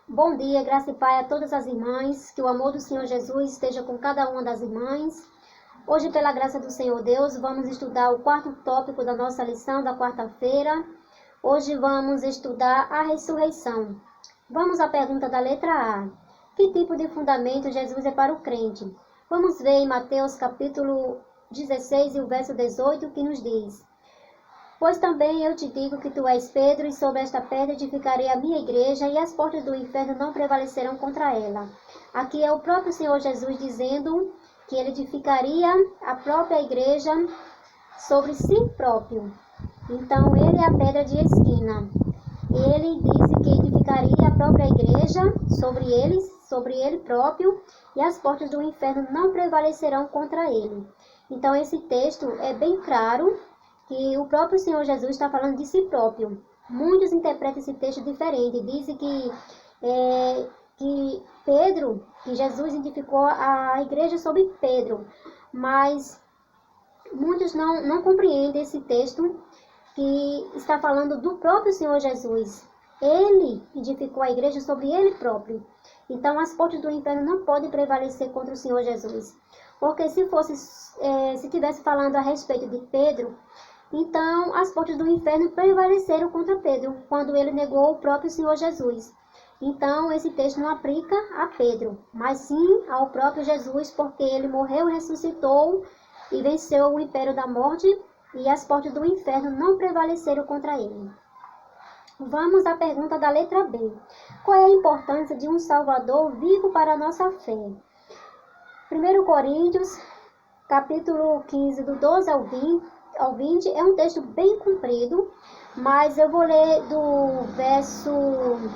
Bom dia, graça e paz a todas as irmãs, que o amor do Senhor Jesus esteja com cada uma das irmãs. Hoje, pela graça do Senhor Deus, vamos estudar o quarto tópico da nossa lição da quarta-feira. Hoje vamos estudar a ressurreição. Vamos à pergunta da letra A. Que tipo de fundamento Jesus é para o crente? Vamos ver em Mateus capítulo 16 e o verso 18, que nos diz: Pois também eu te digo que tu és Pedro, e sobre esta pedra edificarei a minha igreja, e as portas do inferno não prevalecerão contra ela. Aqui é o próprio Senhor Jesus dizendo que ele edificaria a própria igreja sobre si próprio. Então, ele é a pedra de esquina. Ele disse que edificaria a própria igreja sobre ele próprio, e as portas do inferno não prevalecerão contra ele. Então, esse texto é bem claro que o próprio Senhor Jesus está falando de si próprio. Muitos interpretam esse texto diferente. Dizem que Pedro, que Jesus edificou a igreja sobre Pedro. Mas muitos não compreendem esse texto que está falando do próprio Senhor Jesus. Ele edificou a igreja sobre ele próprio. Então as portas do inferno não podem prevalecer contra o Senhor Jesus. Porque se estivesse falando a respeito de Pedro, então as portas do inferno prevaleceram contra Pedro, quando ele negou o próprio Senhor Jesus. Então esse texto não aplica a Pedro, mas sim ao próprio Jesus, porque ele morreu, ressuscitou e venceu o império da morte, e as portas do inferno não prevaleceram contra ele. Vamos à pergunta da letra B. Qual é a importância de um Salvador vivo para a nossa fé? 1 Coríntios, capítulo 15, do 12 ao 20, é um texto bem comprido, mas eu vou ler do verso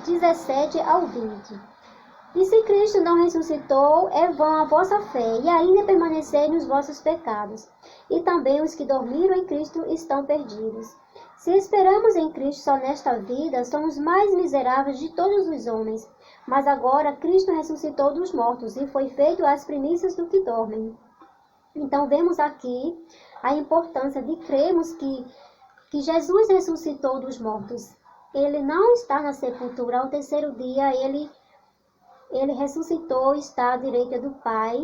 17 ao 20. E se Cristo não ressuscitou, é vã a vossa fé, e ainda permanecei nos vossos pecados. E também os que dormiram em Cristo estão perdidos. Se esperamos em Cristo só nesta vida, somos mais miseráveis de todos os homens. Mas agora Cristo ressuscitou dos mortos, e foi feito as primícias do que dormem. Então vemos aqui a importância de crermos que Jesus ressuscitou dos mortos. Ele não está na sepultura. Ao terceiro dia ele ressuscitou, está à direita do Pai,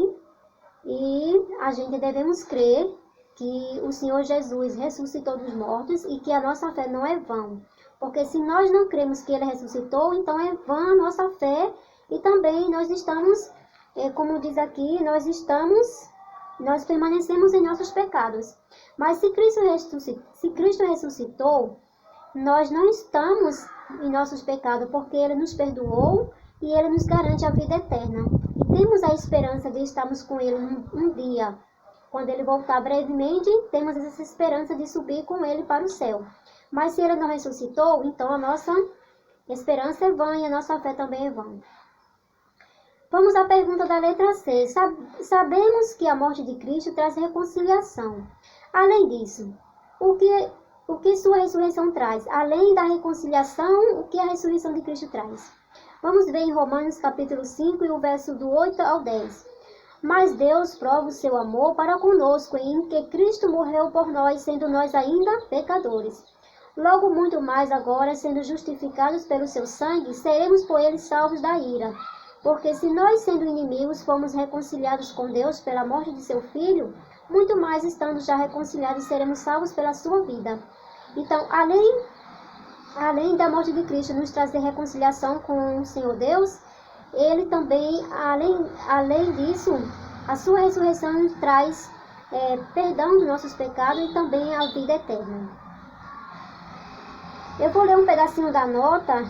e a gente devemos crer que o Senhor Jesus ressuscitou dos mortos e que a nossa fé não é vã. Porque se nós não cremos que ele ressuscitou, então é vã a nossa fé, e também nós estamos, como diz aqui, nós permanecemos em nossos pecados. Mas se Cristo ressuscitou, nós não estamos em nossos pecados, porque ele nos perdoou e ele nos garante a vida eterna. E temos a esperança de estarmos com ele um dia. Quando ele voltar brevemente, temos essa esperança de subir com ele para o céu. Mas se ele não ressuscitou, então a nossa esperança é vã e a nossa fé também é vã. Vamos à pergunta da letra C. Sabemos que a morte de Cristo traz reconciliação. Além disso, o que sua ressurreição traz? Além da reconciliação, o que a ressurreição de Cristo traz? Vamos ver em Romanos capítulo 5 e o verso do 8 ao 10. Mas Deus prova o seu amor para conosco em que Cristo morreu por nós, sendo nós ainda pecadores. Logo muito mais agora, sendo justificados pelo seu sangue, seremos por ele salvos da ira. Porque se nós, sendo inimigos, fomos reconciliados com Deus pela morte de seu Filho, muito mais estando já reconciliados, seremos salvos pela sua vida. Então, além da morte de Cristo nos trazer reconciliação com o Senhor Deus, ele também, além disso, a sua ressurreição nos traz perdão dos nossos pecados e também a vida eterna. Eu vou ler um pedacinho da nota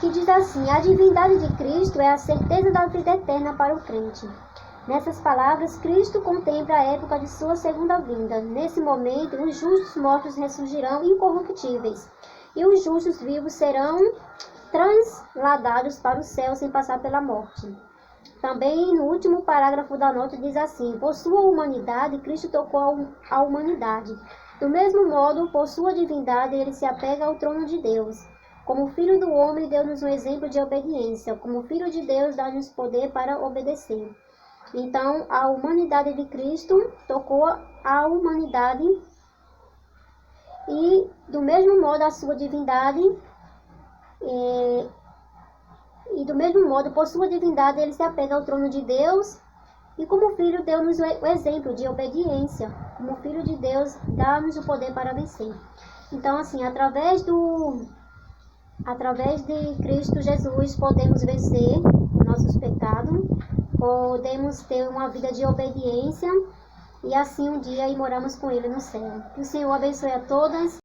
que diz assim: a divindade de Cristo é a certeza da vida eterna para o crente. Nessas palavras, Cristo contempla a época de sua segunda vinda. Nesse momento, os justos mortos ressurgirão incorruptíveis, e os justos vivos serão transladados para o céu sem passar pela morte. Também, no último parágrafo da nota, diz assim: por sua humanidade, Cristo tocou a humanidade. Do mesmo modo, por sua divindade, ele se apega ao trono de Deus. Como Filho do homem, deu-nos um exemplo de obediência. Como Filho de Deus, dá-nos poder para obedecer. Então, a humanidade de Cristo tocou a humanidade, e, do mesmo modo, a sua divindade E do mesmo modo, por sua divindade, ele se apega ao trono de Deus. E como filho, deu-nos o exemplo de obediência. Como filho de Deus, dá-nos o poder para vencer. Então, assim, através de Cristo Jesus, podemos vencer nossos pecados. Podemos ter uma vida de obediência. E assim um dia moramos com Ele no céu. Que o Senhor abençoe a todas.